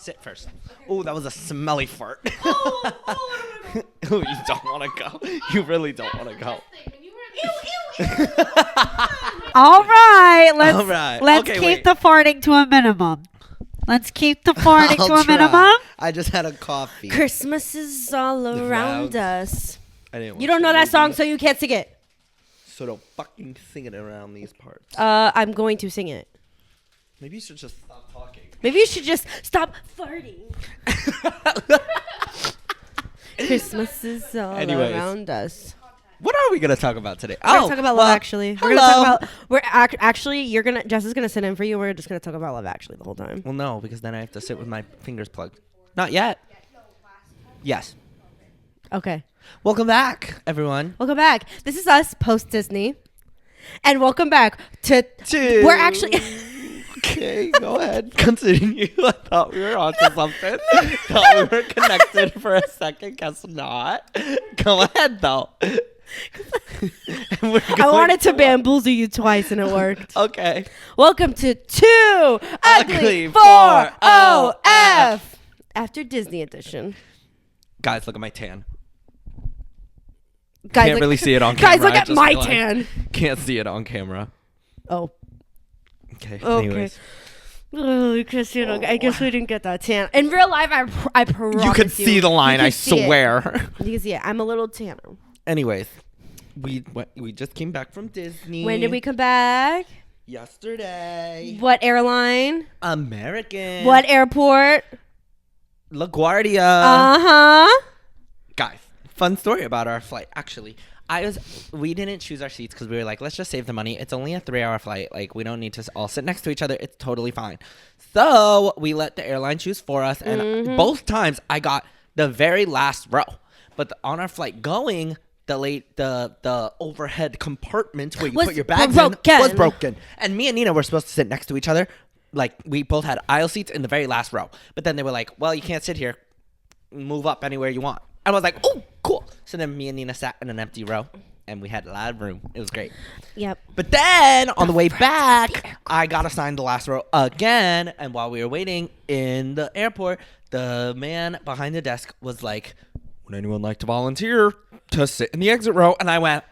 Sit first. Oh, that was a smelly fart. Oh, You don't want to go. You really don't want to go. All right, let's Okay, keep wait. the farting to a minimum. Let's keep the farting to a minimum. I just had a coffee. Christmas is all around us. I didn't You watch don't know the that song, movie, so you can't sing it. so don't fucking sing it around these parts. I'm going to sing it. Maybe you should just stop talking. Maybe you should just stop farting. Christmas is all Anyways. around us. What are we gonna talk about today? We're gonna talk about Love Actually. We're gonna hello. talk about. Actually, Jess is gonna sit in for you. We're just gonna talk about Love Actually the whole time. Well, no, because then I have to sit with my fingers plugged. Not yet. Yes. Okay. Welcome back, everyone. Welcome back. This is us post Disney, and welcome back to. We're actually. Okay, go ahead. Continue. I thought we were on to something. Thought we were connected for a second. Guess not. Go ahead, though. I wanted to bamboozle you twice, and it worked. Okay. Welcome to Two Ugly 4OF after Disney edition. Guys, look at my tan. Guys, Can't really see it on camera. Guys, look I at just my realized. tan. Can't see it on camera. Oh. Okay. Okay. Anyways. Oh, Christina, I guess we didn't get that tan. In real life, I promise You could see the line, You I could see it. swear. You can see it. I'm a little tanner. Anyways, we just came back from Disney. When did we come back? Yesterday. What airline? American. What airport? LaGuardia. Uh-huh. Guys, fun story about our flight. Actually, we didn't choose our seats because we were like, let's just save the money. It's only a 3-hour flight. Like, we don't need to all sit next to each other. It's totally fine. So we let the airline choose for us, and both times I got the very last row. But on our flight going, the overhead compartment where you Was put your bags broken. in was broken, and me and Nina were supposed to sit next to each other. Like, we both had aisle seats in the very last row. But then they were like, well, you can't sit here. Move up anywhere you want. I was like, oh, cool. So then me and Nina sat in an empty row, and we had a lot of room. It was great. Yep. But then on the way back, I got assigned the last row again. And while we were waiting in the airport, the man behind the desk was like, would anyone like to volunteer to sit in the exit row? And I went,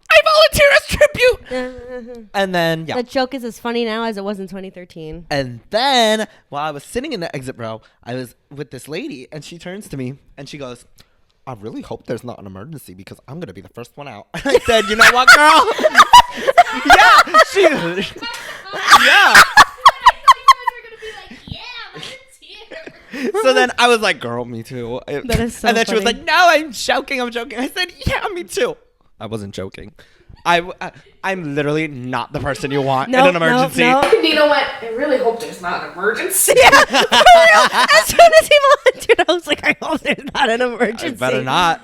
I volunteer as tribute. And then, yeah. The joke is as funny now as it was in 2013. And then while I was sitting in the exit row, I was with this lady, and she turns to me and she goes, I really hope there's not an emergency because I'm going to be the first one out. I said, you know what, girl? Yeah. So then I was like, girl, me too. That is so and then she was funny. like, no, I'm joking. I said, yeah, me too. I wasn't joking. I'm literally not the person you want in an emergency. Nina went, I really hope there's not an emergency. Yeah, for real. As soon as he volunteered, I was like, I hope there's not an emergency. I better not.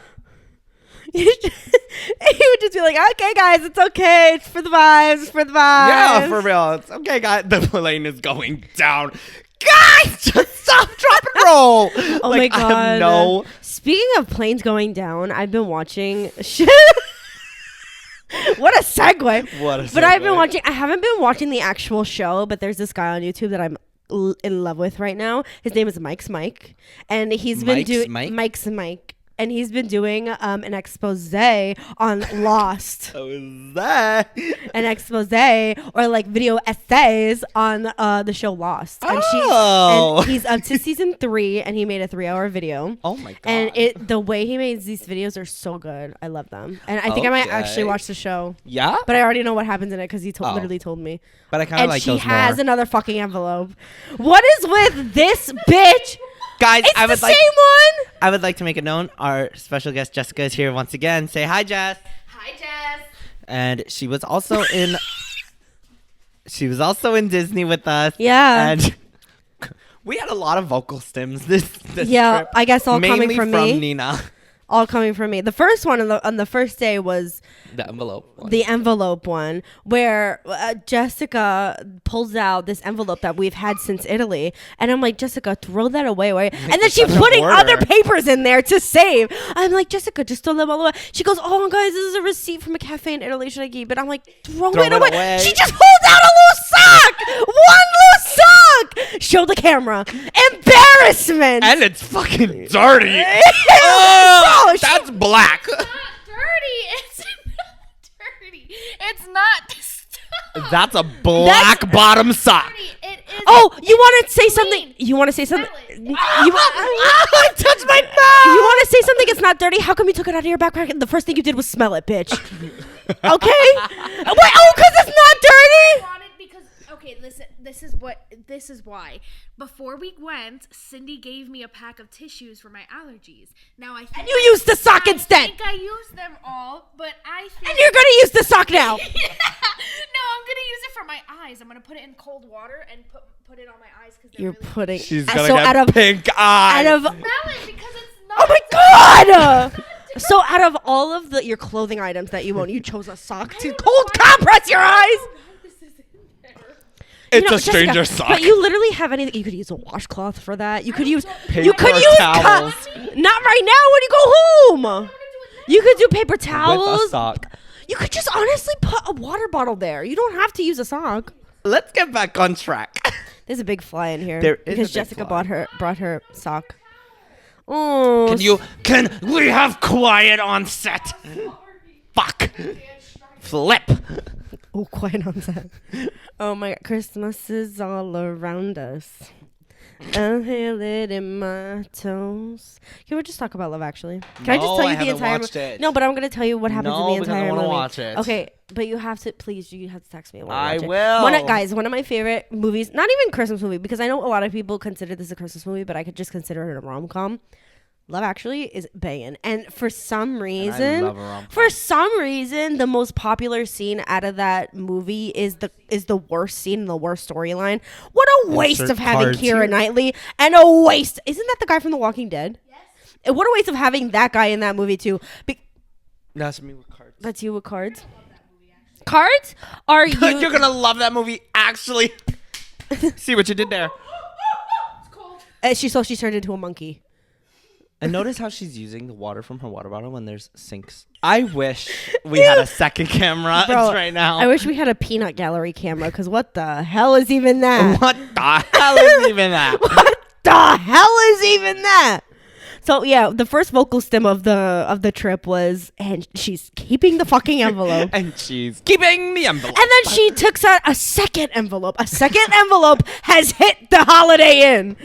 He would just be like, okay, guys, it's okay. It's for the vibes. It's for the vibes. Yeah, for real. It's okay, guys. The plane is going down. Guys, just stop, drop, and roll. Oh Like, my God. I have no. Speaking of planes going down, I've been watching What a segue. What a But I've segue. been I haven't been watching the actual show, but there's this guy on YouTube that I'm in love with right now. His name is Mike's Mike. And he's been doing Mike's Mike. And he's been doing an expose on Lost. So is that? An expose or like video essays on the show Lost. And Oh. he's up to season 3, and he made a 3-hour video. Oh my God. And the way he makes these videos are so good. I love them. And I think I might actually Okay. watch the show. Yeah? But I already know what happens in it because he Oh. literally told me. But I kind of And like she those has more. another fucking envelope. What is with this bitch? Guys, It's I would the like. same one. I would like to make it known. Our special guest Jessica is here once again. Say hi, Jess. Hi, Jess. And she was also in. She was also in Disney with us. Yeah. And we had a lot of vocal stims this Yeah, trip. I guess all Mainly coming from me. Nina. all coming from me. The first one on the first day was The envelope one. the envelope one, where Jessica pulls out this envelope that we've had since Italy, and I'm like, Jessica, throw that away, right? And then she's such a putting hoarder. other papers in there to save. I'm like, Jessica, just throw them all away. She goes, oh guys, this is a receipt from a cafe in Italy. Should I keep it? I'm like, throw it away. She just pulled out a loose sock. One loose sock. Show the camera. Embarrassment. And it's fucking dirty. Oh, Bro, that's black. It's not dirty. It's not dirty. It's not stuff. That's a black bottom sock. It is. Oh, you want to say something? You want to say something? I touched my You want to say something? It's not dirty. How come you took it out of your backpack and the first thing you did was smell it, bitch? Okay. Wait. Oh, because it's not dirty. Because okay, listen. This is why. Before we went, Cindy gave me a pack of tissues for my allergies. Now I think And you used the sock instead. I think I used them all, but I think And you're gonna use the sock now. No, I'm gonna use it for my eyes. I'm gonna put it in cold water and put it on my eyes because You're really putting. She's so gonna out get of pink eyes. out of. smell it because it's not. Oh my god! So out of all of your clothing items that you own, you chose a sock to cold compress your eyes. It's a Jessica, stranger sock. But you literally have anything. You could use a washcloth for that. You could use. Paper You could use. towels. Not right now. When you go home, you could do paper With towels. a sock. You could just honestly put a water bottle there. You don't have to use a sock. Let's get back on track. There's a big fly in here. There is a because big Jessica fly. brought her sock. Oh. Can we have quiet on set? Fuck. Flip. Oh, quiet on that. Oh my God, Christmas is all around us. I feel it in my toes. Can we just talk about Love Actually? Can I just No, tell I you the haven't entire? watched it. No, but I'm gonna tell you what happens No, in the because I entire wanna movie. watch it. Okay, but you have to please. You have to text me. When I watch it. will. Guys, one of my favorite movies. Not even Christmas movie because I know a lot of people consider this a Christmas movie, but I could just consider it a rom-com. Love Actually is banging, and for some reason, love a rom-com. the most popular scene out of that movie is the worst scene and the worst storyline. What a waste Insert of having cards Keira here. Knightley, and a waste. Isn't that the guy from The Walking Dead? Yes. And what a waste of having that guy in that movie too. That's me with cards. That's you with cards. Cards are you? You're gonna love that movie. Actually, see what you did there. She turned into a monkey. And notice how she's using the water from her water bottle when there's sinks. I wish we had a second camera Bro, right now. I wish we had a peanut gallery camera because what the hell is even that? What the hell is even that? What the hell is even that? So yeah, the first vocal stem of the trip was, and she's keeping the fucking envelope. And she's keeping the envelope. And then she took out a second envelope. A second envelope has hit the Holiday Inn.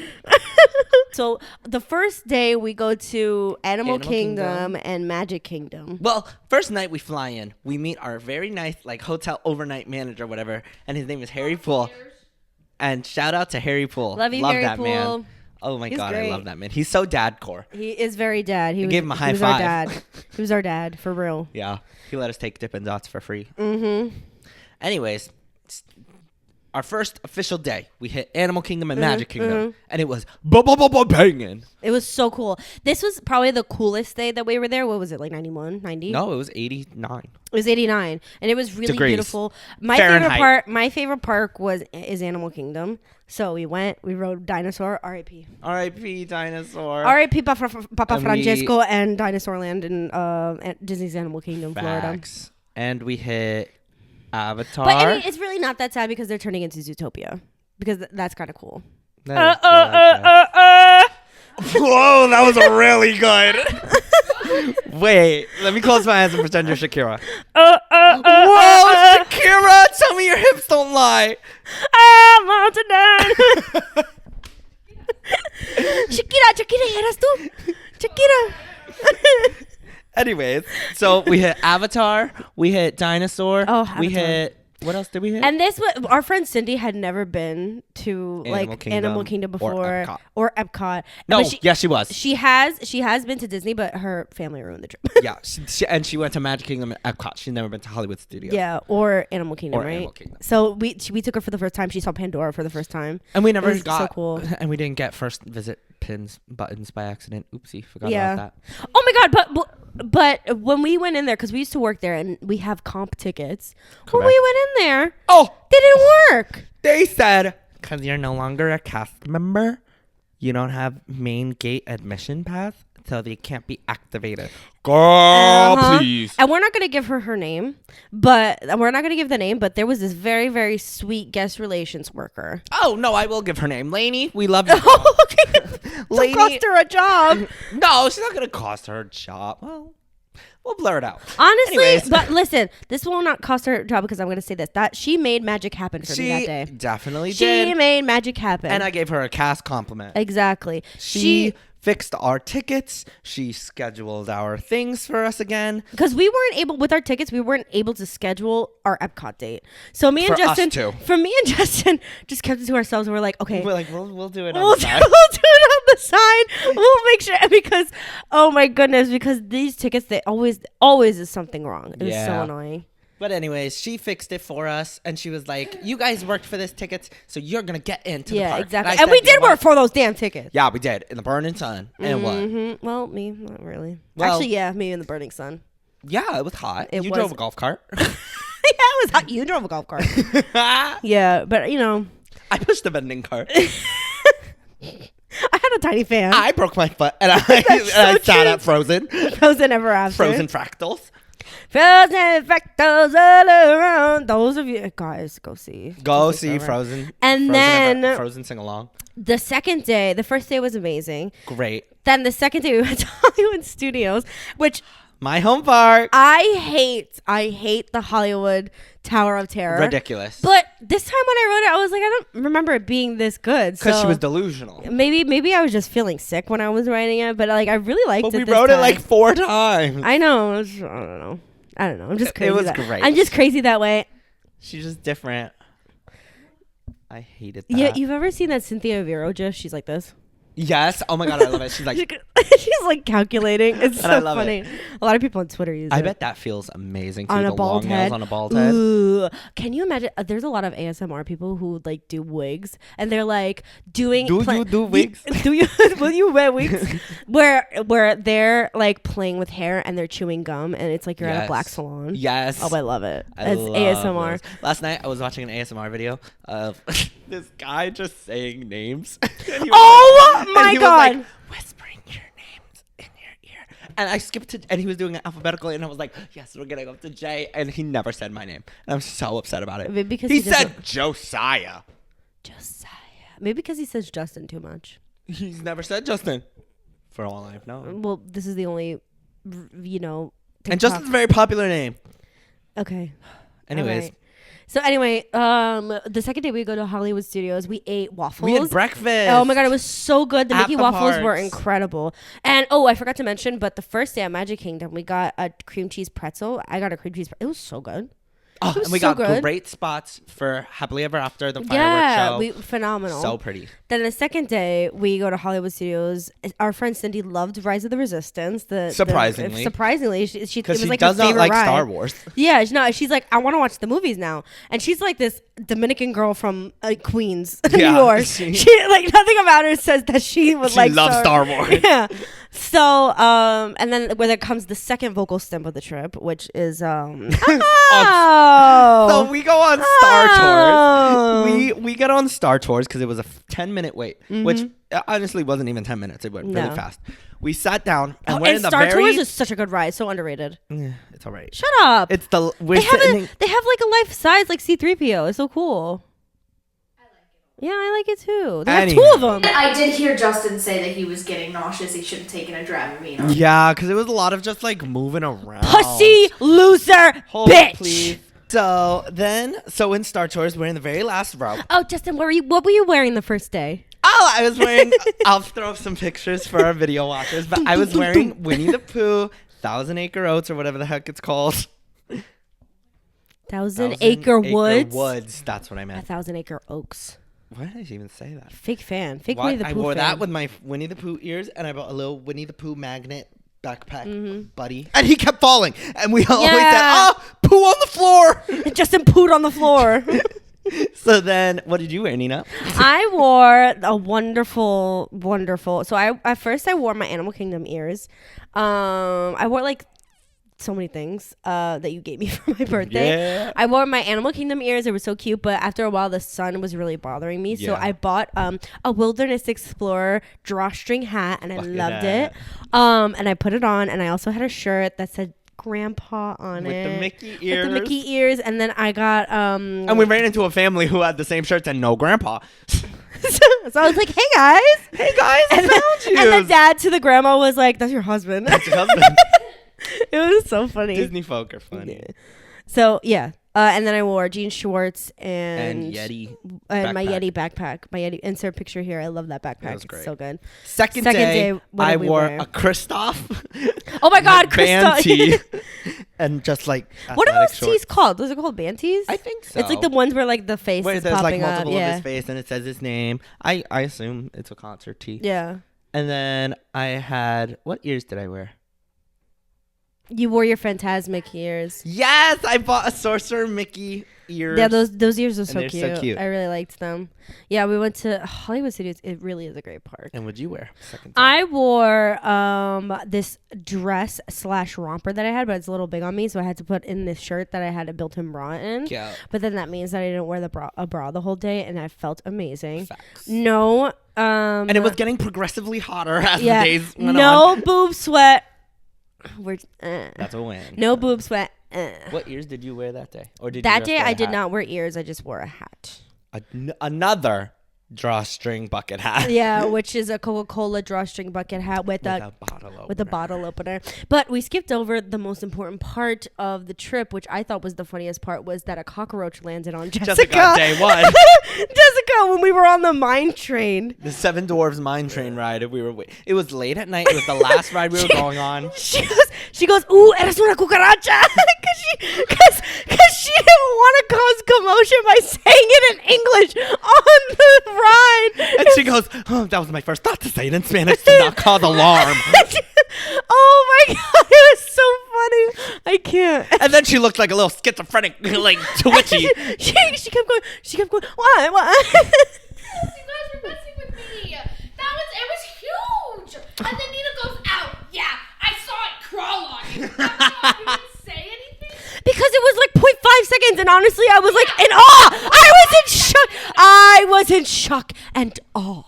So the first day we go to Animal Kingdom and Magic Kingdom. Well, first night we fly in. We meet our very nice hotel overnight manager, whatever, and his name is Harry Poole. And shout out to Harry Poole. Love you, Harry that Poole. man. Oh my God, great. I love that man. He's so dadcore. He is very dad. He gave him a high was five. Our dad. He was our dad for real. Yeah, he let us take Dippin' Dots for free. Mm-hmm. Anyways, our first official day, we hit Animal Kingdom and Magic Kingdom, and it was banging. It was so cool. This was probably the coolest day that we were there. What was it, like 91, 90? No, it was 89. It was 89, and it was really Degrees. beautiful. Fahrenheit. My favorite park is Animal Kingdom. So we went, we rode Dinosaur, R.I.P. R.I.P. Dinosaur. R.I.P. Papa And Francesco and Dinosaur Land in Disney's Animal Kingdom, Florida. Facts. And we hit Avatar. But I mean, it's really not that sad because they're turning into Zootopia. Because that's kind of cool. That is cool, whoa, that was really good. Wait, let me close my eyes and pretend you're Shakira. Whoa, Shakira, tell me your hips don't lie. I want to die. Shakira, eras tú? Shakira. Anyways, so we hit Avatar, we hit Dinosaur, Oh, we Avatar. hit, what else did we hit? And this was our friend Cindy had never been to Animal Animal Kingdom or before Epcot. or Epcot. No, But yes, she was. She has been to Disney, but her family ruined the trip. Yeah, she went to Magic Kingdom and Epcot. She's never been to Hollywood Studios. Yeah, or Animal Kingdom, Or right? Animal Kingdom. So we took her for the first time. She saw Pandora for the first time. And we never It was so got, cool. and we didn't get first visit buttons by accident. Oopsie, forgot Yeah. about that. Oh my god, but when we went in there, because we used to work there and we have comp tickets. When we went in there, Oh, they didn't work. they said because you're no longer a cast member, you don't have main gate admission pass, so they can't be activated. Girl, please. And we're not gonna give her name, but there was this very, very sweet guest relations worker. Oh no, I will give her name, Lainey. We love you. Okay, Lainey. cost her a job. No, she's not gonna cost her a job. Well, we'll blur it out. Honestly, Anyways. but listen, this will not cost her a job because I'm going to say this. That she made magic happen for me that day. Definitely She did. made magic happen. And I gave her a cast compliment. Exactly. She fixed our tickets. She scheduled our things for us again. Because we weren't able to schedule our Epcot date. So me and For us Justin, too. just kept it to ourselves. And we're like, okay, We're like, we'll do it on we'll the do side. it on the side. We'll make sure because, oh my goodness, because these tickets, they always is something wrong. It was so Yeah. annoying. But anyways, she fixed it for us, and she was like, "You guys worked for this tickets, so you're gonna get into the Yeah, park." exactly. I And said, we "You did know what?" work for those damn tickets. Yeah, we did in the burning sun, and what? Mhm. Well, me, not really. Well- Actually, yeah, me in the burning sun. Yeah, it was hot. It You was- drove a golf cart. Yeah, it was hot. You drove a golf cart. Yeah, but you know, I pushed the vending cart. I had a tiny fan. I broke my foot, and I sat at Frozen. Frozen ever after. Frozen fractals. Frozen fractals all around. Those of you guys, go see. Go Just see over. Frozen. And then Frozen sing along. the second day, the first day was amazing. Great. Then the second day we went to Hollywood Studios, which My home park. I hate. I hate the Hollywood Tower of Terror. Ridiculous. But this time when I wrote it, I was like, I don't remember it being this good. Because she so was delusional. maybe I was just feeling sick when I was writing it, but like I really liked But it. we this wrote it time. like 4 times. I know. I don't know. I'm just crazy. It was that- great. I'm just crazy that way. She's just different. I hated that. Yeah, you've ever seen that Cynthia Vero gif? She's like this. Yes. Oh my god, I love it. She's like, She's like calculating. It's so I love funny. it. A lot of people on Twitter use it. I bet that feels amazing too. On a the bald long head. nails on a bald head. Ooh. Can you imagine? There's a lot of ASMR people who like do wigs, and they're like doing. Do you do wigs? Do you? Will you wear wigs? where they're like playing with hair and they're chewing gum, and it's like you're at a Yes. black salon. Yes. Oh, I love it. I It's love ASMR. those. Last night I was watching an ASMR video of this guy just saying names. And he was Oh like- my and he was God. like, whispering your names in your ear. And I skipped to, and he was doing it alphabetically, and I was like, yes, we're gonna go up to J, and he never said my name. And I'm so upset about it. Maybe because he he doesn't- said Josiah. Josiah. Maybe because he says Justin too much. He's never said Justin. For all I've known. Well, this is the only, And TikTok- Justin's a very popular name. Okay. Anyways. Alright. So anyway, the second day we go to Hollywood Studios, we ate waffles. We had breakfast. Oh my god, it was so good. The At Mickey the waffles were parks. incredible. And I forgot to mention, but the first day at Magic Kingdom, we got a cream cheese pretzel. I got a cream cheese. It was so good. Oh, It was and we so got good. great spots for Happily Ever After, the fireworks Yeah, show. phenomenal. So pretty. Then the second day, we go to Hollywood Studios. Our friend Cindy loved Rise of the Resistance. Surprisingly. Surprisingly, she it Because was she like does her not favorite like ride. Star Wars. Yeah, no, she's like, I want to watch the movies now, and she's like this Dominican girl from Queens, Yeah, New York. she- She like nothing about her says that she would She like loves Star Wars. Yeah. So, and then where there comes the second vocal stem of the trip, which is So oh, we go on Star Oh. Tours. We get on Star Tours because it was a 10-minute wait, which honestly wasn't even 10 minutes. It went really No. fast. We sat down and Oh, we're and in the Star very. Tours is such a good ride, so underrated. It's all right. Shut up. It's the we're They have sitting. they have like a life size like C-3PO. It's so cool. Yeah, I like it too. They have two Anyhow. of them. I did hear Justin say that he was getting nauseous. He should have taken a Dramamine. Yeah, because it was a lot of just like moving around. Pussy loser Hold bitch. it, please. So in Star Tours, we're in the very last row. Oh, Justin, what were you wearing the first day? Oh, I was wearing. I'll throw up some pictures for our video watchers, but I was wearing Winnie the Pooh, Thousand Acre Oats, or whatever the heck it's called. Thousand Acre Woods. Woods. That's what I A meant. Thousand Acre Oaks. Why did I even say that? Fake fan. Fake Why- Winnie the Pooh I wore fan. that with my Winnie the Pooh ears, and I bought a little Winnie the Pooh magnet backpack, Mm-hmm. buddy. And he kept falling, and we always said, Yeah. "Oh, poo on the floor." Justin pooed on the floor. So then, what did you wear, Nina? I wore a wonderful. So at first I wore my Animal Kingdom ears. I wore like so many things that you gave me for my birthday. Yeah. I wore my Animal Kingdom ears. They were so cute, but after a while the sun was really bothering me. So Yeah. I bought a Wilderness Explorer drawstring hat, and I Bucket loved hat. it. And I put it on, and I also had a shirt that said Grandpa on With it. the Mickey ears. With the Mickey ears, and then I got And we ran into a family who had the same shirts and no grandpa. so I was like, "Hey guys, Hey guys, I found you. And the dad to the grandma was like, "That's your husband." That's your husband. It was so funny. Disney folk are funny. Yeah. So yeah, and then I wore jean shorts and Yeti and my backpack. Yeti backpack. My Yeti insert picture here. I love that backpack. was great. It's so good. Second Second day, what I did we wore wear? a Kristoff. Oh my God, band Kristoff. tee, and just like What are athletic those shorts. tees called? Those are called band tees. I think so. It's like the ones where like the face where is there's like popping multiple up. of Yeah. his face and it says his name. I assume it's a concert tee. Yeah. And then I had, what ears did I wear? You wore your Phantasmic ears. Yes, I bought a Sorcerer Mickey ears. Yeah, those ears are so they're cute. so cute. I really liked them. Yeah, we went to Hollywood Studios. It really is a great park. And what'd you wear? Second time. I wore this dress / romper that I had, but it's a little big on me, so I had to put in this shirt that I had a built-in bra in. Yeah. But then that means that I didn't wear a bra the whole day, and I felt amazing. Facts. No. And it was getting progressively hotter as Yeah. the days went No on. boob sweat. That's a win. No boob sweat. What ears did you wear that day? Or did That you just day wear I a did hat? not wear ears. I just wore a hat. Another drawstring bucket hat. Yeah, which is a Coca-Cola drawstring bucket hat with a bottle opener. But we skipped over the most important part of the trip, which I thought was the funniest part, was that a cockroach landed on Jessica. Day one. Jessica, when we were on the mine train. The Seven Dwarfs Mine Train ride. It was late at night. It was the last ride we were going on. She goes, ooh, eres una cucaracha. Because she didn't want to cause commotion by saying it in English on the ride. And she goes, oh, that was my first thought to say it in Spanish to not cause alarm. Oh my God, it was so funny. I can't. And then she looked like a little schizophrenic, like twitchy. she kept going, what? You guys were messing with me. It was huge. And then Nina goes, ow, yeah, I saw it crawl on you. You didn't say anything? Because it was like 0.5 seconds, and honestly, I was like in awe. I was in shock and awe.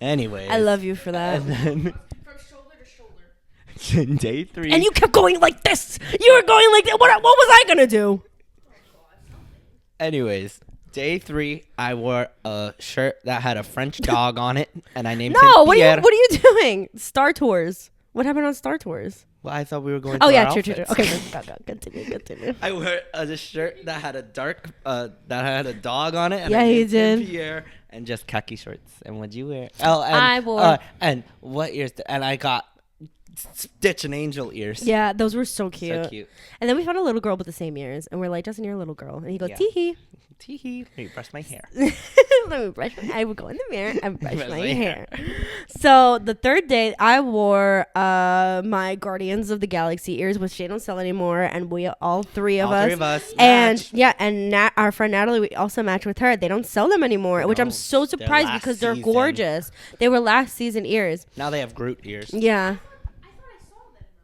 Anyways. I love you for that. And then From shoulder to shoulder. day 3. And you kept going like this. You were going like that. What was I gonna do? Anyways, day 3, I wore a shirt that had a French dog on it, and I named No, him what Pierre. are you doing? Star Tours. What happened on Star Tours? Well, I thought we were going. Oh to yeah, our true. outfits. Okay, go. Continue. I wore a shirt that had a that had a dog on it. And Yeah, I you named him did. Pierre, and just khaki shorts. And what'd you wear? Oh, and, I wore- and what ears? And I got Stitch and Angel ears. Yeah, those were so cute. So cute. And then we found a little girl with the same ears, and we're like, Justin, you're a little girl. And he goes, Yeah. tee-hee. Tee-hee. Let me brush my hair. Let me brush I would go in the mirror and brush my hair. So the third day, I wore my Guardians of the Galaxy ears, which they don't sell anymore, and we all three of us. And matched. yeah, and our friend Natalie, we also matched with her. They don't sell them anymore, which I'm No, so they're surprised last because they're season. gorgeous. They were last season ears. Now they have Groot ears. Yeah. I thought I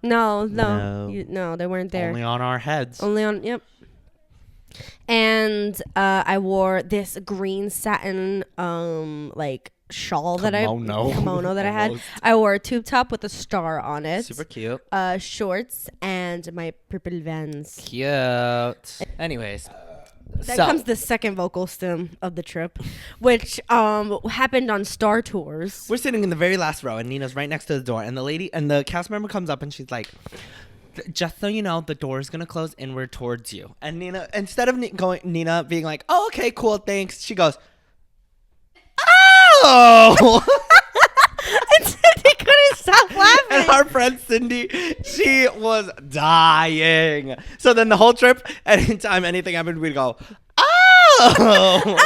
saw them. No, they weren't there. Only on our heads. Only on, yep. And I wore this green satin like shawl kimono that I had. Almost. I wore a tube top with a star on it. Super cute. Shorts and my purple Vans. Cute. Anyways. Then so, comes the second vocal stem of the trip, which happened on Star Tours. we're sitting in the very last row, and Nina's right next to the door, and the cast member comes up, and she's like, just so you know, the door is gonna close inward towards you. And Nina, instead of Nina being like, oh, okay, cool, thanks, she goes, oh. And Cindy couldn't stop laughing. And our friend Cindy, she was dying. So then the whole trip, anytime anything happened, we'd go, oh.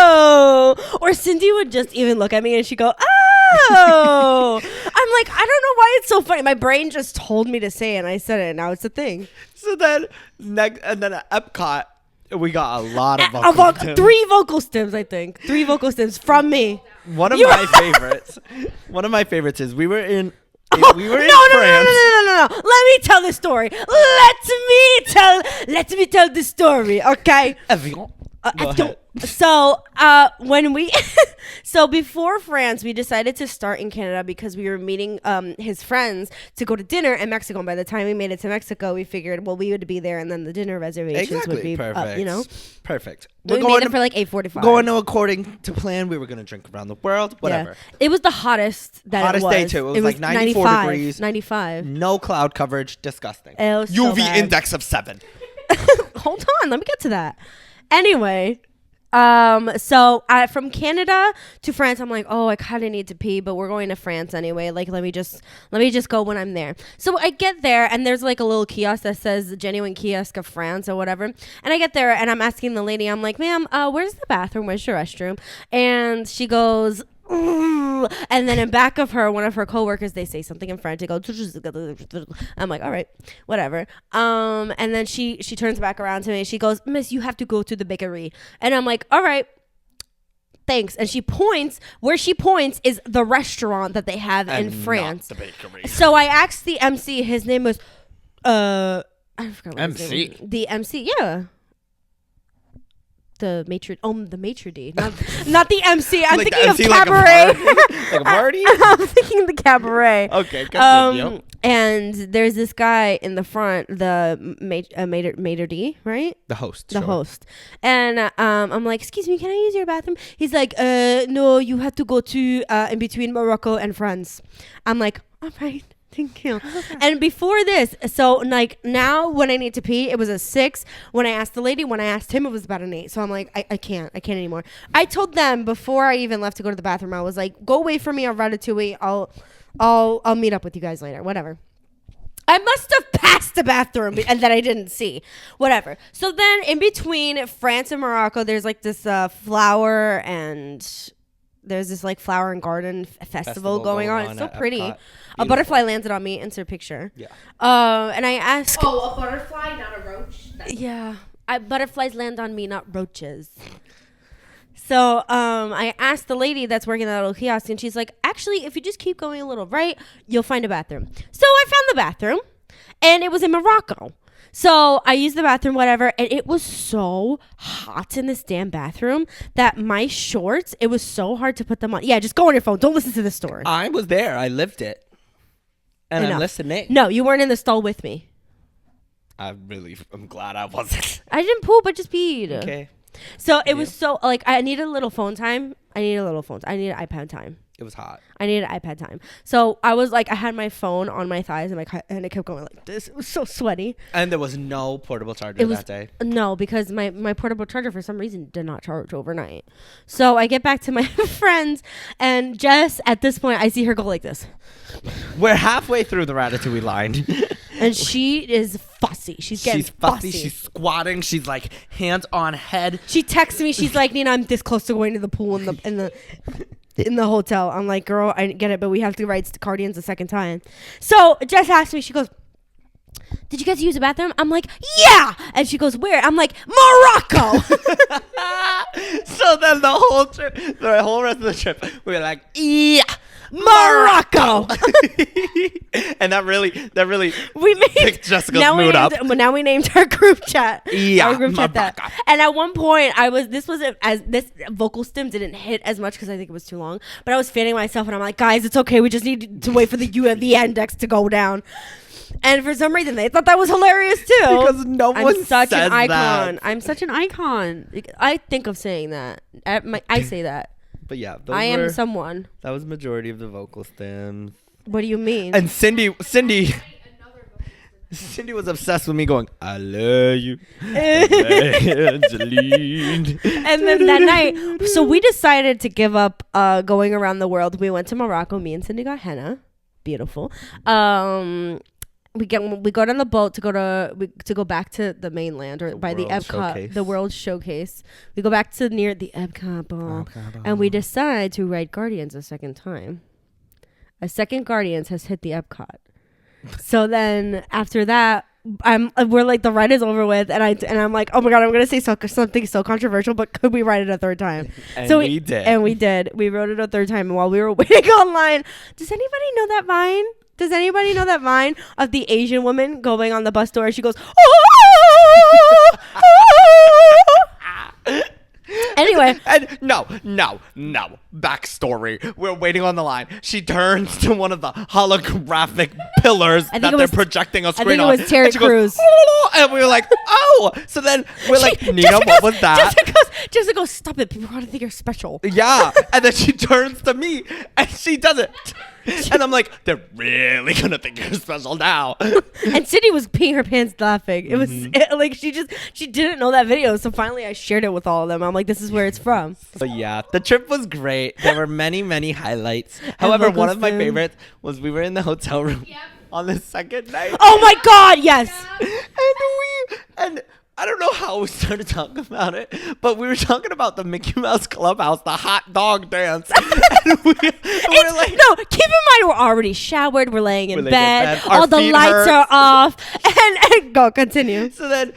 Oh, or Cindy would just even look at me and she'd go, oh. I'm like, I don't know why it's so funny. My brain just told me to say it, and I said it, and now it's a thing. So then, and then at Epcot, We got a lot of vocal stems. 3 vocal stems, I think. 3 vocal stems from me. One of my favorites. One of my favorites is we were in France. No. Let me tell the story. Let me tell the story, okay? Go ahead. So so before France, we decided to start in Canada because we were meeting his friends to go to dinner in Mexico. And by the time we made it to Mexico, we figured, well, we would be there, and then the dinner reservations would be perfect. Perfect. We made it for like 8:45. Going according to plan. We were gonna drink around the world. Whatever. Yeah. It was the hottest that hottest it was. day too. It was like 94 degrees. 95. No cloud coverage. Disgusting. It was so UV bad. index of 7. Hold on, let me get to that. Anyway, so from Canada to France, I'm like, oh, I kind of need to pee, but we're going to France anyway. Like, let me just go when I'm there. So I get there, and there's like a little kiosk that says Genuine Kiosk of France or whatever. And I get there, and I'm asking the lady, I'm like, ma'am, where's the bathroom? Where's your restroom? And she goes, ooh. And then in back of her, one of her coworkers, they say something in French. They go, I'm like, all right, whatever. And then she turns back around to me. She goes, miss, you have to go to the bakery. And I'm like, all right, thanks. And she points. Where she points is the restaurant that they have in France. Not the bakery. So I asked the MC. His name was I forgot what his name MC. was. The MC, yeah. The maitre d', not the MC. I'm Like thinking of MC, like a cabaret. Like a party? I'm thinking the cabaret. Okay, continue. And there's this guy in the front, the maitre d', right? The host. The host. And I'm like, excuse me, can I use your bathroom? He's like, no, you have to go to in between Morocco and France. I'm like, all right. Thank you. And before this, so like now when I need to pee, it was a 6. When I asked the lady, when I asked him, it was about an 8. So I'm like, I can't anymore. I told them before I even left to go to the bathroom, I was like, go wait for me on Ratatouille. I'll meet up with you guys later. Whatever. I must have passed the bathroom and that I didn't see. Whatever. So then in between France and Morocco, there's like this flower and garden festival going on. It's so pretty. Epcot. A butterfly landed on me. Insert picture. Yeah. And I asked. Oh, a butterfly, not a roach. Yeah. Butterflies land on me, not roaches. So I asked the lady that's working that little kiosk, and she's like, actually, if you just keep going a little right, you'll find a bathroom. So I found the bathroom, and it was in Morocco. So I used the bathroom, whatever, and it was so hot in this damn bathroom that my shorts, it was so hard to put them on. Yeah, just go on your phone. Don't listen to the story. I was there. I lived it. And I'm listening. No, you weren't in the stall with me. I'm glad I wasn't. I didn't poop, I just peed. Okay. So it was so, like, I needed a little phone time. I needed iPad time. It was hot. I needed iPad time. So I was like, I had my phone on my thighs and it kept going like this. It was so sweaty. And there was no portable charger that day. No, because my portable charger for some reason did not charge overnight. So I get back to my friends, and Jess, at this point, I see her go like this. We're halfway through the Ratatouille line. And she is fussy. She's fussy. She's squatting. She's like hands on head. She texts me. She's like, Nina, I'm this close to going to the pool in the hotel. I'm like, girl, I get it, but we have to ride Guardians a second time. So Jess asked me, she goes, did you guys use a bathroom? I'm like, yeah. And she goes, where? I'm like, Morocco. So then the whole rest of the trip, we were like, yeah, Morocco. And that really we made picked Jessica's mood up. Now we named our group chat. Yeah, our group chat that. And at one point, this vocal stem didn't hit as much because I think it was too long. But I was fanning myself, and I'm like, guys, it's okay. We just need to wait for the index to go down. And for some reason, they thought that was hilarious too. Because no one I'm such says an icon. that. I'm such an icon. I think of saying that. I say that. But yeah, I am someone. That was majority of the vocal stems. What do you mean? And Cindy was obsessed with me going, I love you, Angeline. And then that night, so we decided to give up going around the world. We went to Morocco. Me and Cindy got henna. Beautiful. We go on the boat to go back to the mainland or by the Epcot, Showcase. the World Showcase. We go back to near the Epcot ball, and we decide to ride Guardians a second time. A second Guardians has hit the Epcot. So then after that, we're like, the ride is over with, and I'm like, oh my god, I'm gonna say something so controversial, but could we ride it a third time? And so we did. And we did. We rode it a third time, and while we were waiting online, does anybody know that vine? Does anybody know that vine of the Asian woman going on the bus door? She goes, oh! Anyway. And no. Backstory. We're waiting on the line. She turns to one of the holographic pillars that they're projecting a screen on. I think it was Terry Crews. Oh, and we were like, oh. So then we're like, Nina, what was that? Jessica goes, stop it. People are going to think you're special. Yeah. And then she turns to me and she does it. And I'm like, they're really going to think you're special now. And Sydney was peeing her pants laughing. It was like she didn't know that video. So finally I shared it with all of them. I'm like, this is where it's from. So yeah, the trip was great. There were many, many highlights. However, one of my favorites was we were in the hotel room on the second night. Oh my God, yes. And I don't know how we started talking about it, but we were talking about the Mickey Mouse Clubhouse, the hot dog dance. And we're like, no, keep in mind we're already showered, we're laying in bed, all the lights are off, and go continue. So then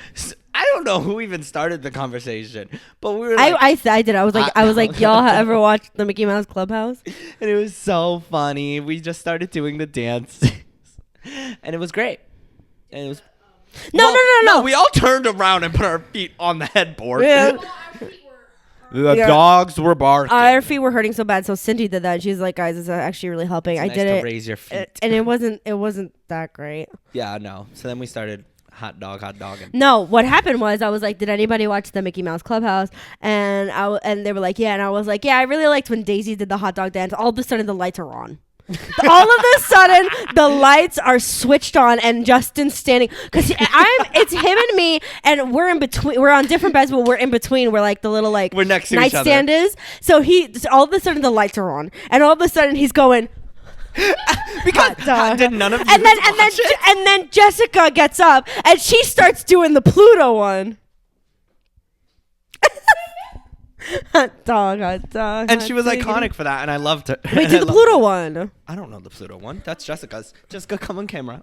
I don't know who even started the conversation, but we were like, I did. I was like, y'all ever watched the Mickey Mouse Clubhouse? And it was so funny. We just started doing the dance, and it was great. And it was. No. We all turned around and put our feet on the headboard. Yeah. The dogs were barking. Our feet were hurting so bad, so Cindy did that. She's like, guys, it's actually really helping. It's I nice did to it. Raise your feet. And it wasn't that great. Yeah, no. So then we started hot dog. No, what happened was I was like, did anybody watch the Mickey Mouse Clubhouse? And they were like, yeah. And I was like, yeah, I really liked when Daisy did the hot dog dance. All of a sudden, the lights are on. All of a sudden the lights are switched on and Justin's standing because it's him and me and we're in between, we're on different beds but we're in between, we're like the little like we're next to nightstand is, so all of a sudden the lights are on and all of a sudden he's going because did none of you and then Jessica gets up and she starts doing the Pluto one. Hot dog. And she was iconic for that, and I loved her. Wait, do the Pluto one. I don't know the Pluto one. That's Jessica's. Jessica, come on camera.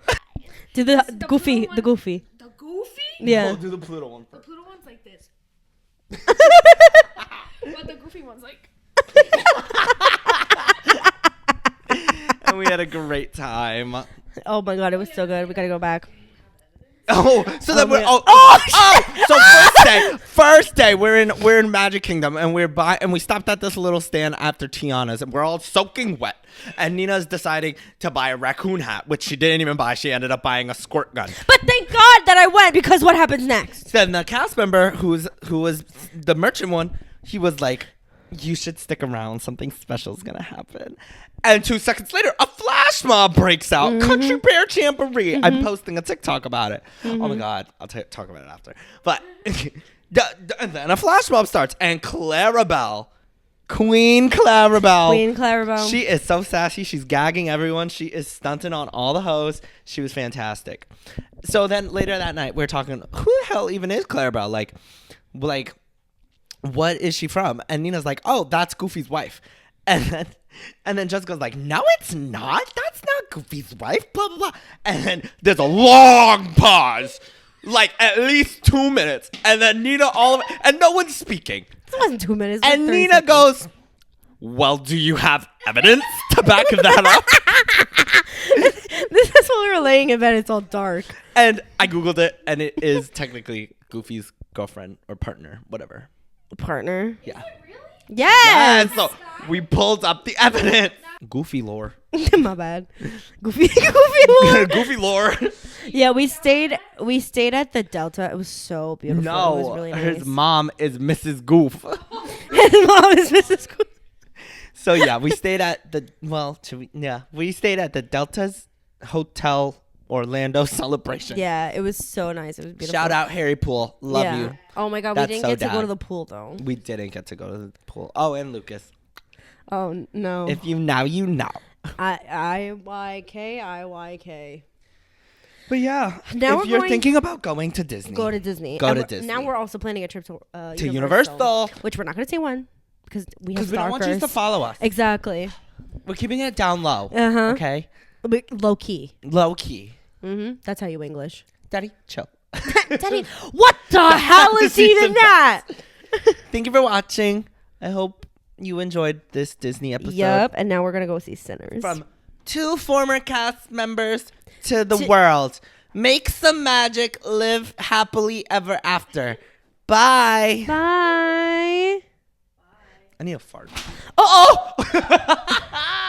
Do the Goofy. The Goofy? Yeah. Oh, do the Pluto one first. The Pluto one's like this. But the Goofy one's like. And we had a great time. Oh my God, it was so good. We gotta go back. Oh, so then we're so first day we're in Magic Kingdom and we stopped at this little stand after Tiana's and we're all soaking wet and Nina's deciding to buy a raccoon hat, which she didn't even buy. She ended up buying a squirt gun. But thank God that I went, because what happens next? Then the cast member who was the merchant one, he was like, you should stick around. Something special is gonna happen. And 2 seconds later, a flash mob breaks out. Country Bear Jamboree. I'm posting a TikTok about it. Oh my God. I'll talk about it after. But and then a flash mob starts. And Queen Clarabelle. She is so sassy. She's gagging everyone. She is stunting on all the hoes. She was fantastic. So then later that night, we're talking, who the hell even is Clarabelle? Like, what is she from? And Nina's like, oh, that's Goofy's wife. And then Jessica's like, no, it's not. That's not Goofy's wife, blah, blah, blah. And then there's a long pause, like at least 2 minutes. And then Nina, and no one's speaking. It wasn't 2 minutes. And Nina goes, well, do you have evidence to back that up? This is when we were laying in bed. It's all dark. And I Googled it, and it is technically Goofy's girlfriend or partner, whatever. Partner? Yeah. Yes. So we pulled up the evidence. Goofy lore. My bad. Goofy lore. Goofy lore. Yeah, we stayed at the Delta. It was so beautiful. No, it was really nice. His mom is Mrs. Goof. His mom is Mrs. Goof. So yeah, we stayed at the we stayed at the Delta's Hotel Orlando Celebration. Yeah, it was so nice. It was beautiful. Shout out Harry Pool. Love you. Oh my God, That's we didn't so get to dad. go to the pool though. We didn't get to go to the pool. Oh, and Lucas. Oh no. If you know, you know. IYK. But yeah, now if you're thinking about going to Disney, go to Disney. Go to Disney. Now we're also planning a trip to Universal, which we're not going to say when because we don't want you to follow us. Exactly. We're keeping it down low. Uh-huh. Okay. Low key. Low key. That's how you English. Daddy, chill. Daddy, what the hell is even that? Thank you for watching. I hope you enjoyed this Disney episode. Yep, and now we're gonna go see Sinners. From 2 former cast members to the world. Make some magic. Live happily ever after. Bye. Bye. I need a fart. Oh!